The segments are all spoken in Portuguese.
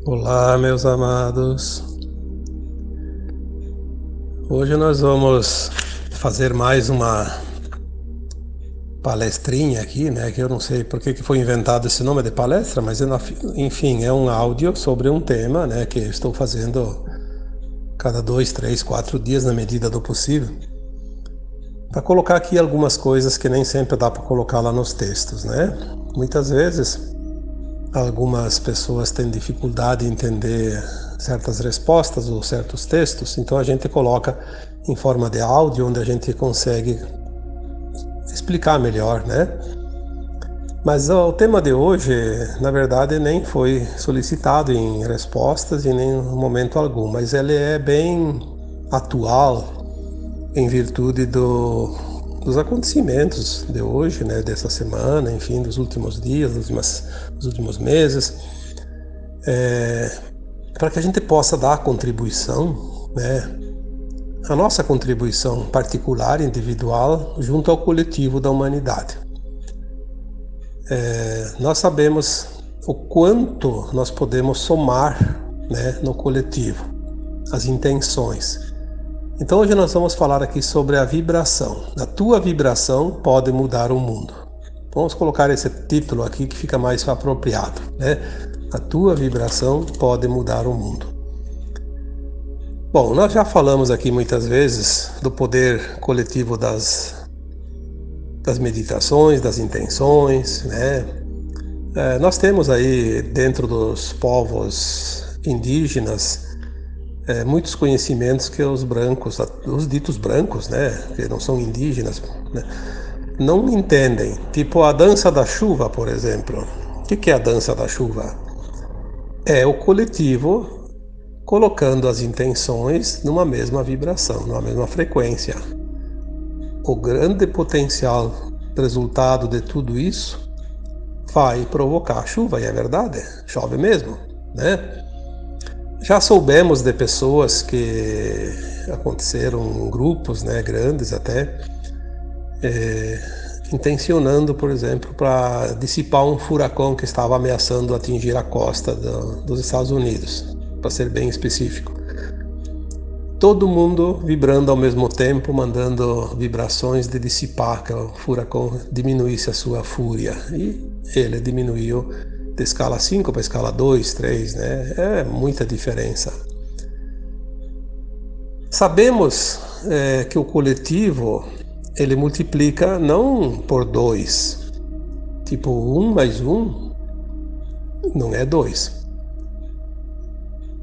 Olá, meus amados. Hoje nós vamos fazer mais uma palestrinha aqui, né? Que eu não sei por que foi inventado esse nome de palestra, mas enfim, é um áudio sobre um tema, né? Que eu estou fazendo cada 2, 3, 4 dias na medida do possível, para colocar aqui algumas coisas que nem sempre dá para colocar lá nos textos, né? Muitas vezes algumas pessoas têm dificuldade em entender certas respostas ou certos textos, então a gente coloca em forma de áudio, onde a gente consegue explicar melhor, né? Mas o tema de hoje, na verdade, nem foi solicitado em respostas em nenhum momento algum, mas ele é bem atual em virtude dos acontecimentos de hoje, né, dessa semana, enfim, dos últimos dias, dos últimos meses, para que a gente possa dar a contribuição, né, a nossa contribuição particular, individual, junto ao coletivo da humanidade. Nós sabemos o quanto nós podemos somar, né, no coletivo, as intenções. Então hoje nós vamos falar aqui sobre a vibração. A tua vibração pode mudar o mundo. Vamos colocar esse título aqui que fica mais apropriado, né? A tua vibração pode mudar o mundo. Bom, nós já falamos aqui muitas vezes do poder coletivo das meditações, das intenções, né? Nós temos aí dentro dos povos indígenas muitos conhecimentos que os brancos, os ditos brancos, né, que não são indígenas, né, não entendem. Tipo a dança da chuva, por exemplo. O que é a dança da chuva? É o coletivo colocando as intenções numa mesma vibração, numa mesma frequência. O grande potencial resultado de tudo isso vai provocar chuva, e é verdade, chove mesmo, né? Já soubemos de pessoas que aconteceram grupos, né, grandes até, intencionando, por exemplo, para dissipar um furacão que estava ameaçando atingir a costa dos Estados Unidos, para ser bem específico. Todo mundo vibrando ao mesmo tempo, mandando vibrações de dissipar, que o furacão diminuísse a sua fúria. E ele diminuiu de escala 5 para escala 2, 3, né? É muita diferença. Sabemos que o coletivo ele multiplica não por 2. Tipo, 1 mais 1 não é 2.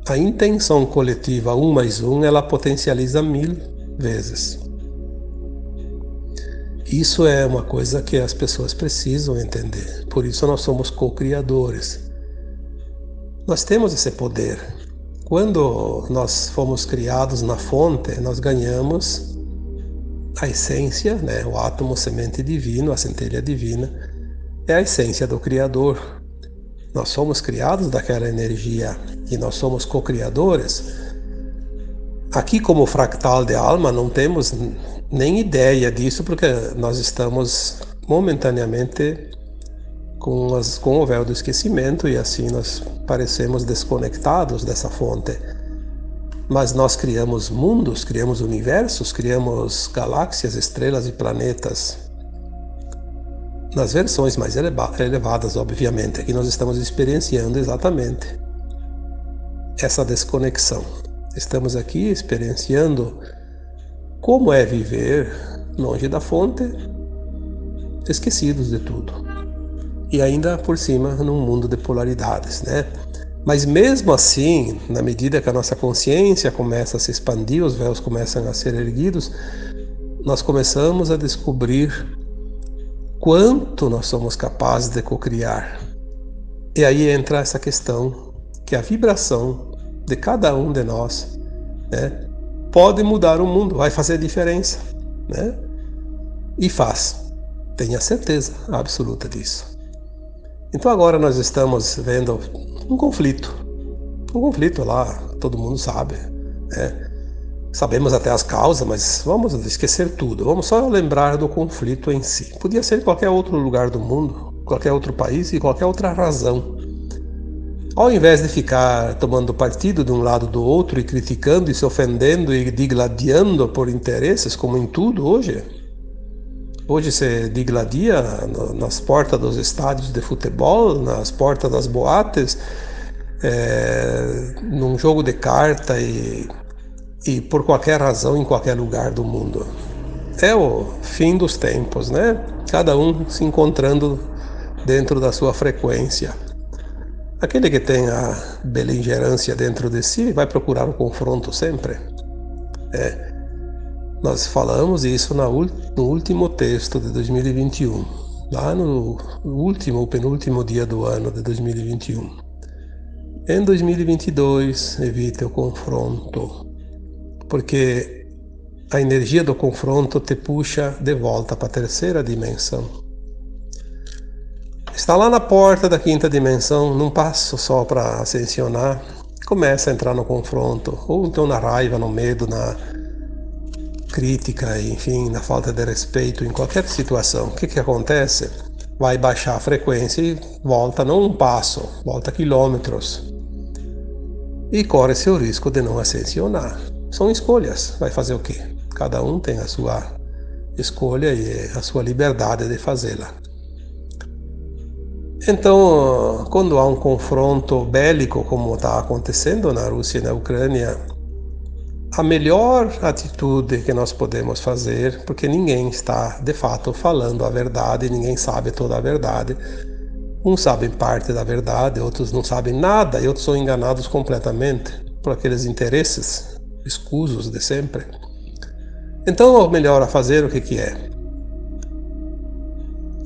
A intenção coletiva 1 mais 1 ela potencializa 1000 vezes. Isso é uma coisa que as pessoas precisam entender. Por isso nós somos co-criadores. Nós temos esse poder. Quando nós fomos criados na fonte, nós ganhamos a essência, né? O átomo semente divino, a centelha divina, é a essência do Criador. Nós somos criados daquela energia e nós somos co-criadores. Aqui, como fractal de alma, não temos nem ideia disso, porque nós estamos momentaneamente com o véu do esquecimento e assim nós parecemos desconectados dessa fonte. Mas nós criamos mundos, criamos universos, criamos galáxias, estrelas e planetas nas versões mais elevadas, obviamente. Aqui nós estamos experienciando exatamente essa desconexão. Estamos aqui experienciando como é viver longe da fonte, esquecidos de tudo. E ainda por cima num mundo de polaridades, né? Mas mesmo assim, na medida que a nossa consciência começa a se expandir, os véus começam a ser erguidos, nós começamos a descobrir quanto nós somos capazes de cocriar. E aí entra essa questão que a vibração de cada um de nós, né, pode mudar o mundo, vai fazer diferença, né? E faz. Tenha certeza absoluta disso. Então agora nós estamos vendo um conflito lá, todo mundo sabe, né? Sabemos até as causas, mas vamos esquecer tudo. Vamos só lembrar do conflito em si. Podia ser em qualquer outro lugar do mundo, qualquer outro país e qualquer outra razão. Ao invés de ficar tomando partido de um lado do outro e criticando e se ofendendo e digladiando por interesses, como em tudo hoje. Hoje se digladia nas portas dos estádios de futebol, nas portas das boates, num jogo de carta e por qualquer razão em qualquer lugar do mundo. É o fim dos tempos, né? Cada um se encontrando dentro da sua frequência. Aquele que tem a beligerância dentro de si vai procurar o confronto sempre. Nós falamos isso no último texto de 2021, lá no último ou penúltimo dia do ano de 2021. Em 2022, evite o confronto, porque a energia do confronto te puxa de volta para a terceira dimensão. Está lá na porta da quinta dimensão, num passo só para ascensionar, começa a entrar no confronto, ou então na raiva, no medo, na crítica, enfim, na falta de respeito, em qualquer situação. O que acontece? Vai baixar a frequência e volta não um passo, volta quilômetros. E corre-se o risco de não ascensionar. São escolhas, vai fazer o quê? Cada um tem a sua escolha e a sua liberdade de fazê-la. Então, quando há um confronto bélico, como está acontecendo na Rússia e na Ucrânia, a melhor atitude que nós podemos fazer, porque ninguém está de fato falando a verdade, ninguém sabe toda a verdade, uns sabem parte da verdade, outros não sabem nada e outros são enganados completamente por aqueles interesses escusos de sempre. Então, o melhor a fazer o que é?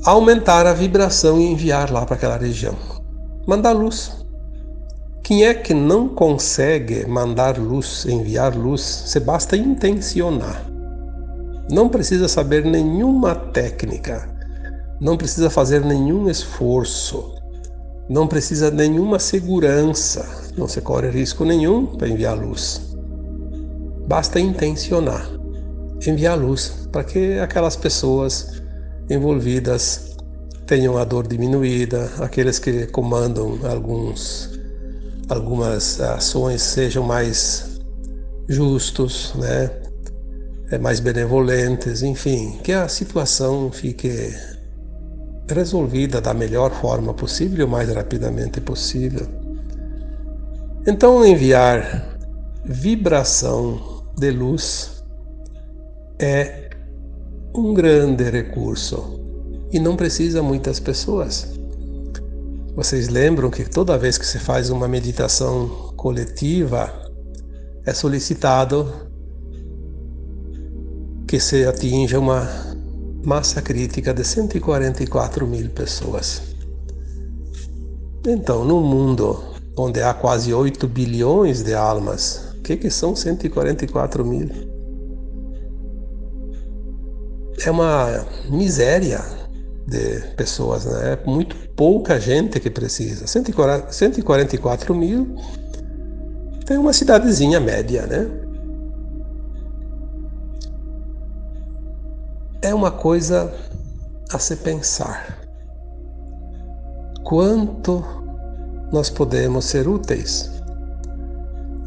Aumentar a vibração e enviar lá para aquela região. Mandar luz. Quem é que não consegue mandar luz, enviar luz? Você basta intencionar. Não precisa saber nenhuma técnica. Não precisa fazer nenhum esforço. Não precisa nenhuma segurança. Não se corre risco nenhum para enviar luz. Basta intencionar. Enviar luz para que aquelas pessoas envolvidas tenham a dor diminuída, aqueles que comandam algumas ações sejam mais justos, né? Mais benevolentes, enfim, que a situação fique resolvida da melhor forma possível, o mais rapidamente possível. Então, enviar vibração de luz é um grande recurso e não precisa muitas pessoas. Vocês lembram que toda vez que se faz uma meditação coletiva é solicitado que se atinja uma massa crítica de 144 mil pessoas. Então, num mundo onde há quase 8 bilhões de almas, o que são 144 mil? É uma miséria de pessoas, né? É muito pouca gente que precisa. 144 mil tem uma cidadezinha média, né? É uma coisa a se pensar. Quanto nós podemos ser úteis?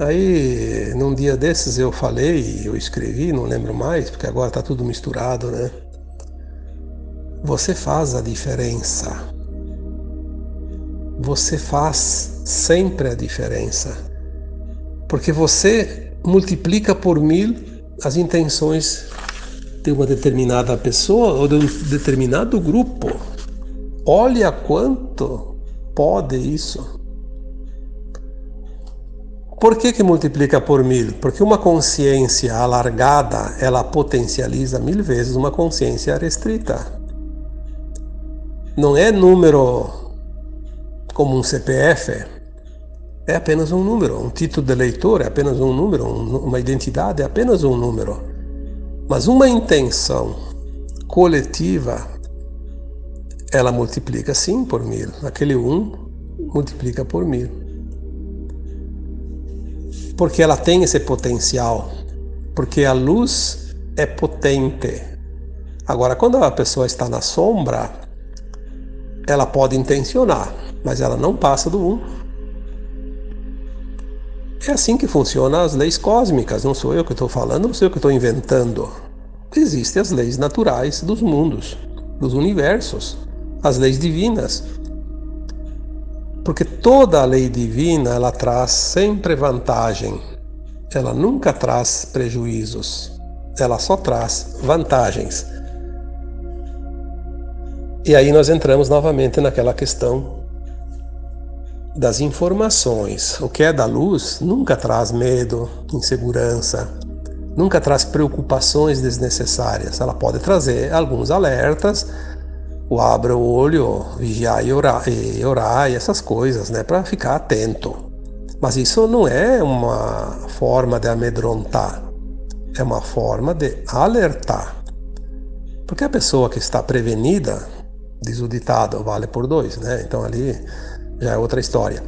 Aí, num dia desses eu falei, eu escrevi, não lembro mais, porque agora está tudo misturado, né? Você faz a diferença. Você faz sempre a diferença. Porque você multiplica por 1000 as intenções de uma determinada pessoa ou de um determinado grupo. Olha quanto pode isso. Por que multiplica por 1000? Porque uma consciência alargada, ela potencializa 1000 vezes uma consciência restrita. Não é número como um CPF, é apenas um número. Um título de eleitor é apenas um número, uma identidade é apenas um número. Mas uma intenção coletiva, ela multiplica sim por 1000. Aquele 1 multiplica por 1000. Porque ela tem esse potencial. Porque a luz é potente. Agora, quando a pessoa está na sombra, ela pode intencionar, mas ela não passa do 1. É assim que funcionam as leis cósmicas, não sou eu que estou falando, não sou eu que estou inventando. Existem as leis naturais dos mundos, dos universos, as leis divinas. Porque toda a lei divina, ela traz sempre vantagem. Ela nunca traz prejuízos. Ela só traz vantagens. E aí nós entramos novamente naquela questão das informações. O que é da luz nunca traz medo, insegurança, nunca traz preocupações desnecessárias. Ela pode trazer alguns alertas, o abra o olho, vigiar e orar e essas coisas, né, para ficar atento. Mas isso não é uma forma de amedrontar, é uma forma de alertar. Porque a pessoa que está prevenida, diz o ditado, vale por dois, né? Então ali já é outra história.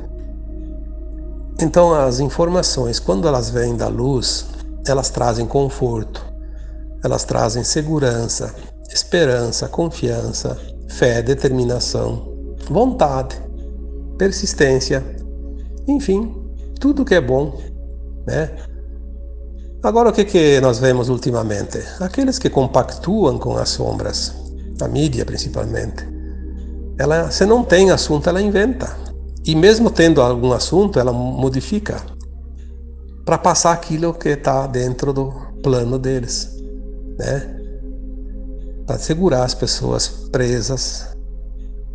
Então as informações, quando elas vêm da luz, elas trazem conforto, elas trazem segurança, esperança, confiança, fé, determinação, vontade, persistência, enfim, tudo que é bom, né? Agora o que nós vemos ultimamente? Aqueles que compactuam com as sombras, a mídia principalmente. Ela, se não tem assunto, ela inventa. E mesmo tendo algum assunto, ela modifica para passar aquilo que está dentro do plano deles, né? Para segurar as pessoas presas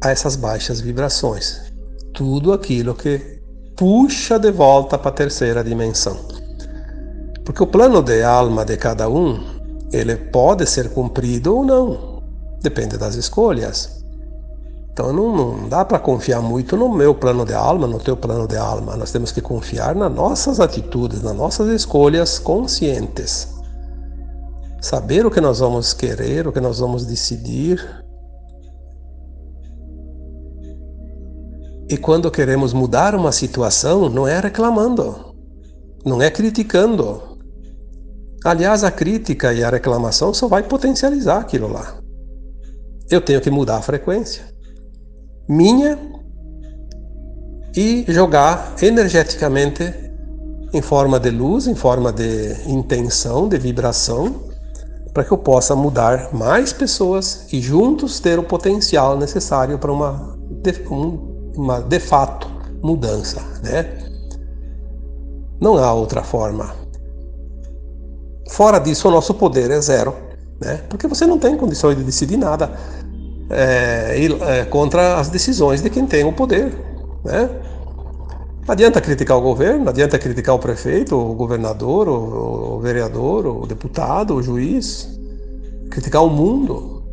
a essas baixas vibrações. Tudo aquilo que puxa de volta para a terceira dimensão. Porque o plano de alma de cada um, ele pode ser cumprido ou não. Depende das escolhas. Então não dá para confiar muito no meu plano de alma, no teu plano de alma. Nós temos que confiar nas nossas atitudes, nas nossas escolhas conscientes. Saber o que nós vamos querer, o que nós vamos decidir. E quando queremos mudar uma situação, não é reclamando, não é criticando. Aliás, a crítica e a reclamação só vai potencializar aquilo lá. Eu tenho que mudar a frequência minha e jogar energeticamente em forma de luz, em forma de intenção, de vibração, para que eu possa mudar mais pessoas e juntos ter o potencial necessário para uma de fato mudança, né? Não há outra forma. Fora disso, o nosso poder é zero, né? Porque você não tem condições de decidir nada contra as decisões de quem tem o poder, né? Não adianta criticar o governo, não adianta criticar o prefeito, o governador, o vereador, o deputado, o juiz, criticar o mundo.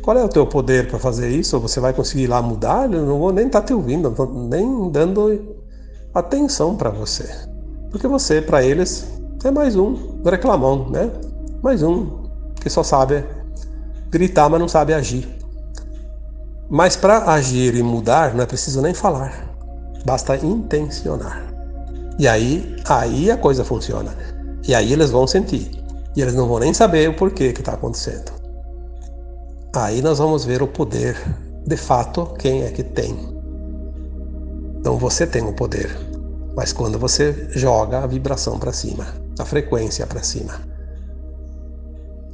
Qual é o teu poder para fazer isso? Você vai conseguir ir lá mudar? Eu não vou nem estar te ouvindo, não estou nem dando atenção para você. Porque você, para eles, é mais um reclamão, né? Mais um que só sabe gritar, mas não sabe agir. Mas para agir e mudar, não é preciso nem falar. Basta intencionar. E aí a coisa funciona. E aí eles vão sentir. E eles não vão nem saber o porquê que está acontecendo. Aí nós vamos ver o poder, de fato, quem é que tem. Então você tem o poder. Mas quando você joga a vibração para cima, a frequência para cima,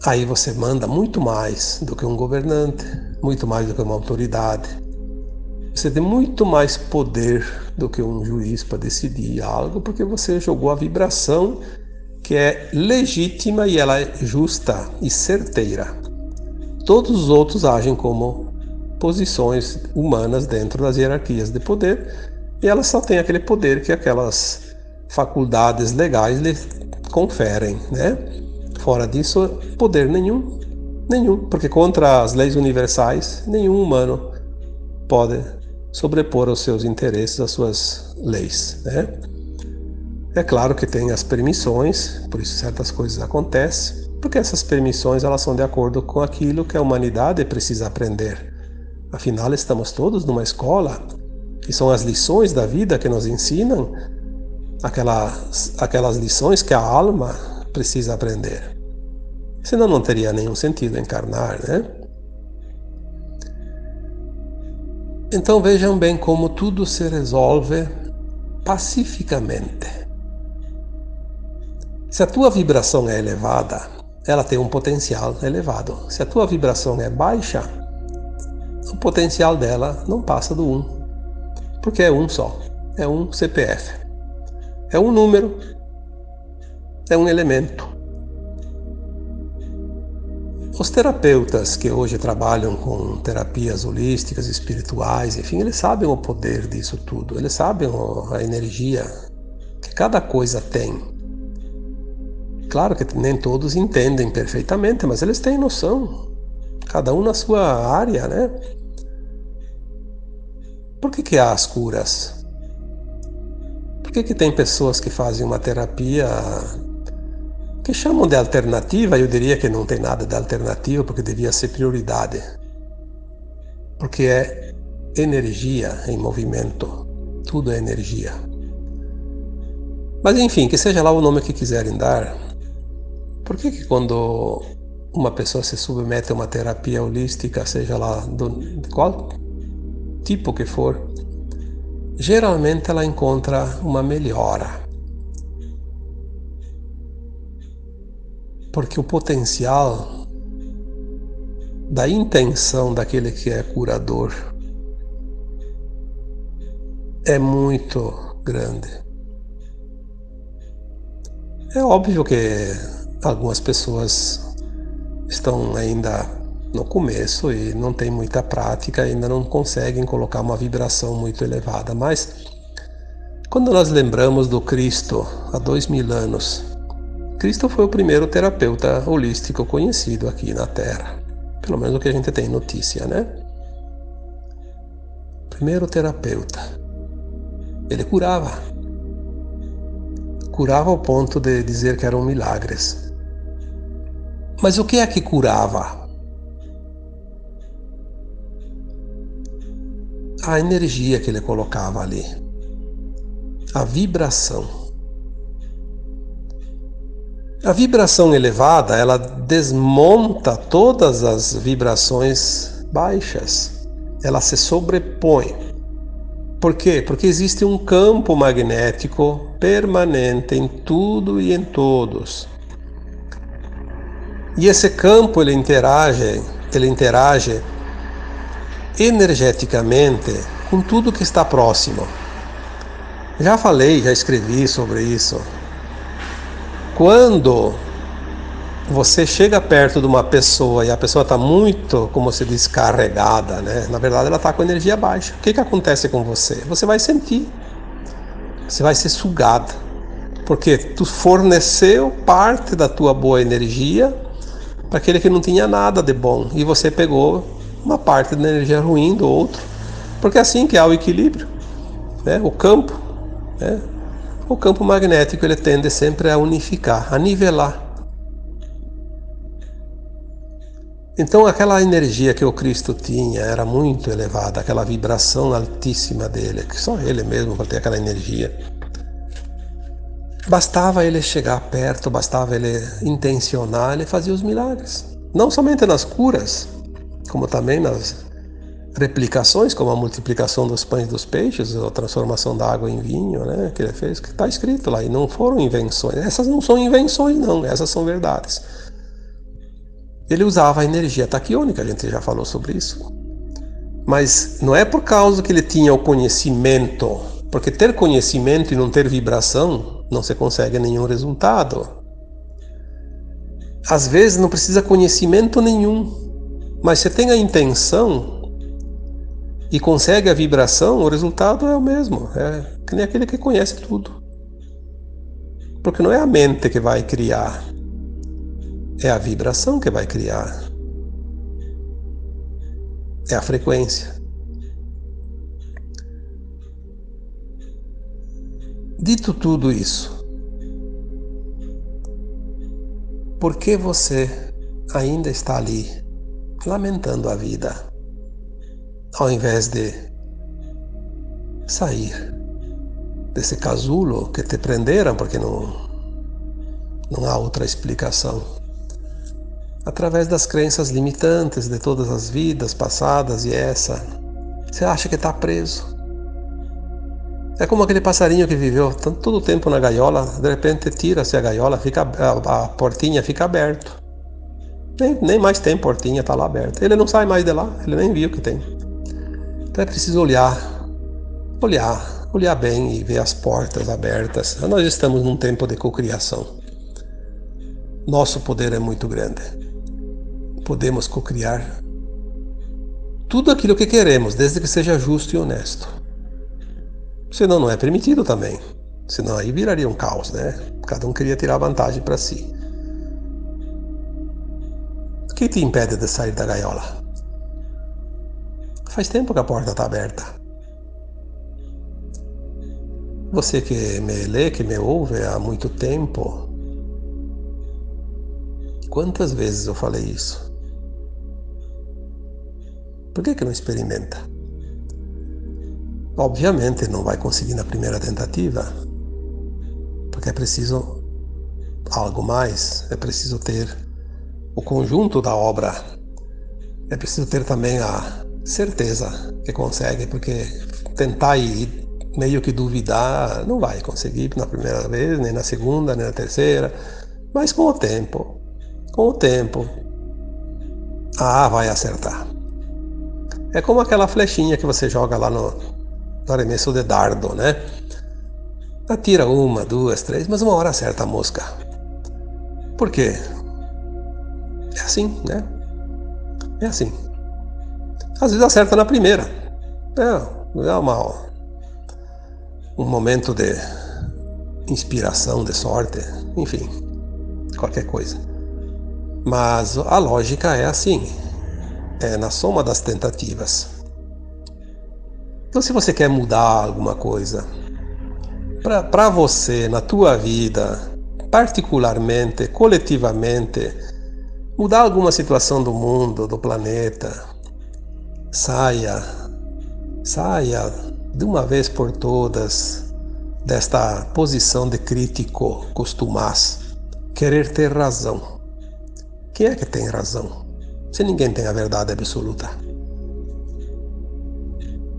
aí você manda muito mais do que um governante, muito mais do que uma autoridade. Você tem muito mais poder do que um juiz para decidir algo, porque você jogou a vibração que é legítima e ela é justa e certeira. Todos os outros agem como posições humanas dentro das hierarquias de poder e elas só têm aquele poder que aquelas faculdades legais lhe conferem, né? Fora disso, poder nenhum, porque contra as leis universais, nenhum humano pode sobrepor aos seus interesses, às suas leis, né? É claro que tem as permissões, por isso certas coisas acontecem, porque essas permissões elas são de acordo com aquilo que a humanidade precisa aprender. Afinal, estamos todos numa escola, e são as lições da vida que nos ensinam aquelas lições que a alma precisa aprender. Senão não teria nenhum sentido encarnar, né? Então vejam bem como tudo se resolve pacificamente. Se a tua vibração é elevada, ela tem um potencial elevado. Se a tua vibração é baixa, o potencial dela não passa do 1, porque é um só, é um CPF, é um número, é um elemento. Os terapeutas que hoje trabalham com terapias holísticas, espirituais, enfim, eles sabem o poder disso tudo, eles sabem a energia que cada coisa tem. Claro que nem todos entendem perfeitamente, mas eles têm noção, cada um na sua área, né? Por que há as curas? Por que tem pessoas que fazem uma terapia que chamam de alternativa? Eu diria que não tem nada de alternativa, porque devia ser prioridade. Porque é energia em movimento. Tudo é energia. Mas enfim, que seja lá o nome que quiserem dar, por que quando uma pessoa se submete a uma terapia holística, seja lá de qual tipo que for, geralmente ela encontra uma melhora? Porque o potencial da intenção daquele que é curador é muito grande. É óbvio que algumas pessoas estão ainda no começo e não tem muita prática, ainda não conseguem colocar uma vibração muito elevada, mas quando nós lembramos do Cristo há 2000 anos, Cristo foi o primeiro terapeuta holístico conhecido aqui na Terra, pelo menos o que a gente tem notícia, né? Primeiro terapeuta. Ele curava ao ponto de dizer que eram milagres. Mas o que é que curava? A energia que ele colocava ali, a vibração. A vibração elevada, ela desmonta todas as vibrações baixas, ela se sobrepõe. Por quê? Porque existe um campo magnético permanente em tudo e em todos. E esse campo ele interage energeticamente com tudo que está próximo. Já falei, já escrevi sobre isso. Quando você chega perto de uma pessoa e a pessoa está muito, como se diz, carregada, né? Na verdade ela está com energia baixa. O que acontece com você? Você vai sentir, você vai ser sugada, porque tu forneceu parte da tua boa energia para aquele que não tinha nada de bom e você pegou uma parte da energia ruim do outro, porque é assim que há o equilíbrio, né? O campo magnético ele tende sempre a unificar, a nivelar. Então aquela energia que o Cristo tinha era muito elevada, aquela vibração altíssima dele, que só ele mesmo para ter aquela energia. Bastava ele chegar perto, bastava ele intencionar, ele fazia os milagres. Não somente nas curas, como também nas replicações, como a multiplicação dos pães e dos peixes, a transformação da água em vinho, né, que ele fez, que está escrito lá, e não foram invenções. Essas não são invenções, não, essas são verdades. Ele usava a energia taquiônica, a gente já falou sobre isso. Mas não é por causa que ele tinha o conhecimento, porque ter conhecimento e não ter vibração, não se consegue nenhum resultado. Às vezes não precisa conhecimento nenhum, mas você tem a intenção e consegue a vibração, o resultado é o mesmo. É que nem aquele que conhece tudo. Porque não é a mente que vai criar, é a vibração que vai criar. É a frequência. Dito tudo isso, por que você ainda está ali, lamentando a vida, ao invés de sair desse casulo que te prenderam, porque não há outra explicação, através das crenças limitantes de todas as vidas passadas e essa, você acha que está preso. É como aquele passarinho que viveu todo o tempo na gaiola, de repente tira-se a gaiola, a portinha fica aberta. Nem mais tem portinha, está lá aberta. Ele não sai mais de lá, ele nem viu que tem. Então é preciso olhar bem e ver as portas abertas. Nós estamos num tempo de cocriação. Nosso poder é muito grande. Podemos cocriar tudo aquilo que queremos, desde que seja justo e honesto. Senão não é permitido também. Senão aí viraria um caos, né? Cada um queria tirar vantagem para si. O que te impede de sair da gaiola? Faz tempo que a porta está aberta. Você que me lê, que me ouve há muito tempo, quantas vezes eu falei isso? Por que não experimenta? Obviamente não vai conseguir na primeira tentativa, porque é preciso algo mais, é preciso ter o conjunto da obra, é preciso ter também a certeza que consegue, porque tentar e meio que duvidar não vai conseguir na primeira vez, nem na segunda, nem na terceira, mas com o tempo, vai acertar. É como aquela flechinha que você joga lá no arremesso de dardo, né? Atira 1, 2, 3, mas uma hora acerta a mosca. Por quê? É assim, né? É assim. Às vezes acerta na primeira. É um momento de inspiração, de sorte, enfim, qualquer coisa. Mas a lógica é assim, é na soma das tentativas. Então, se você quer mudar alguma coisa, para você, na tua vida, particularmente, coletivamente, mudar alguma situação do mundo, do planeta, saia de uma vez por todas desta posição de crítico costumaz, querer ter razão. Quem é que tem razão? Se ninguém tem a verdade absoluta.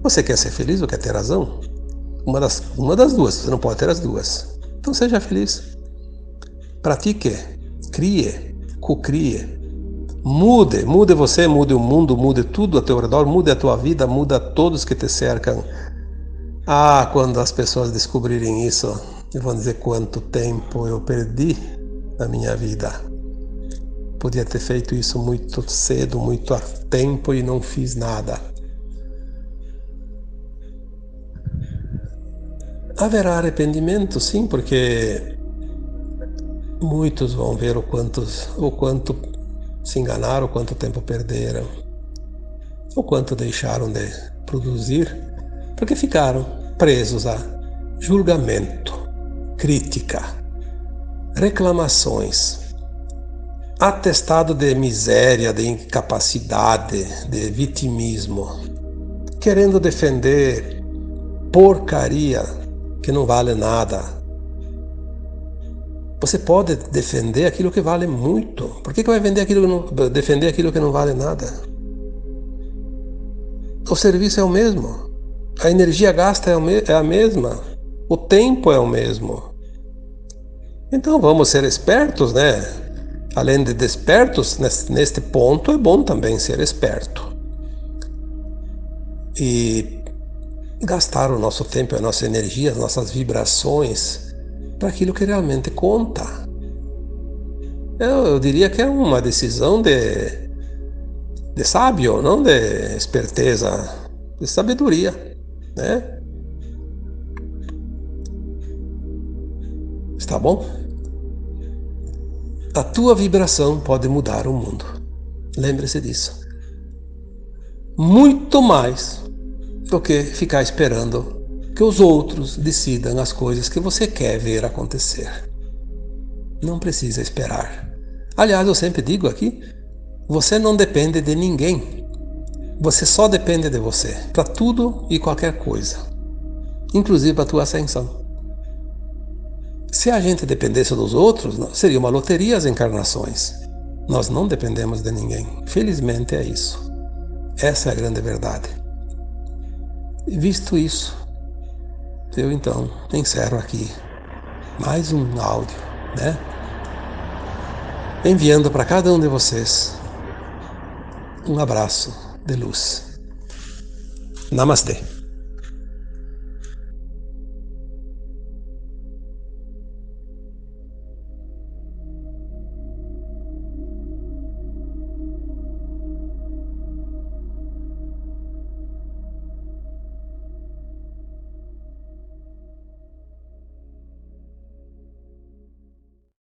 Você quer ser feliz ou quer ter razão? Uma das duas, você não pode ter as duas. Então seja feliz. Pratique, crie, cocrie. Mude você, mude o mundo, mude tudo a teu redor, mude a tua vida, muda todos que te cercam. Quando as pessoas descobrirem isso, vão dizer quanto tempo eu perdi na minha vida. Podia ter feito isso muito cedo, muito a tempo e não fiz nada. Haverá arrependimento, sim, porque muitos vão ver o quanto se enganaram, o quanto tempo perderam, o quanto deixaram de produzir, porque ficaram presos a julgamento, crítica, reclamações, atestado de miséria, de incapacidade, de vitimismo, querendo defender porcaria que não vale nada. Você pode defender aquilo que vale muito. Por que vai defender aquilo que não vale nada? O serviço é o mesmo. A energia gasta é a mesma. O tempo é o mesmo. Então vamos ser espertos, né? Além de despertos, neste ponto é bom também ser esperto. E gastar o nosso tempo, a nossa energia, as nossas vibrações para aquilo que realmente conta. Eu diria que é uma decisão de sábio, não de esperteza, de sabedoria, né? Está bom? A tua vibração pode mudar o mundo. Lembre-se disso. Muito mais do que ficar esperando que os outros decidam as coisas que você quer ver acontecer. Não precisa esperar. Aliás, eu sempre digo aqui, você não depende de ninguém. Você só depende de você, para tudo e qualquer coisa, inclusive para a tua ascensão. Se a gente dependesse dos outros, seria uma loteria as encarnações. Nós não dependemos de ninguém. Felizmente é isso. Essa é a grande verdade. Visto isso, eu então encerro aqui mais um áudio, né? Enviando para cada um de vocês um abraço de luz. Namastê.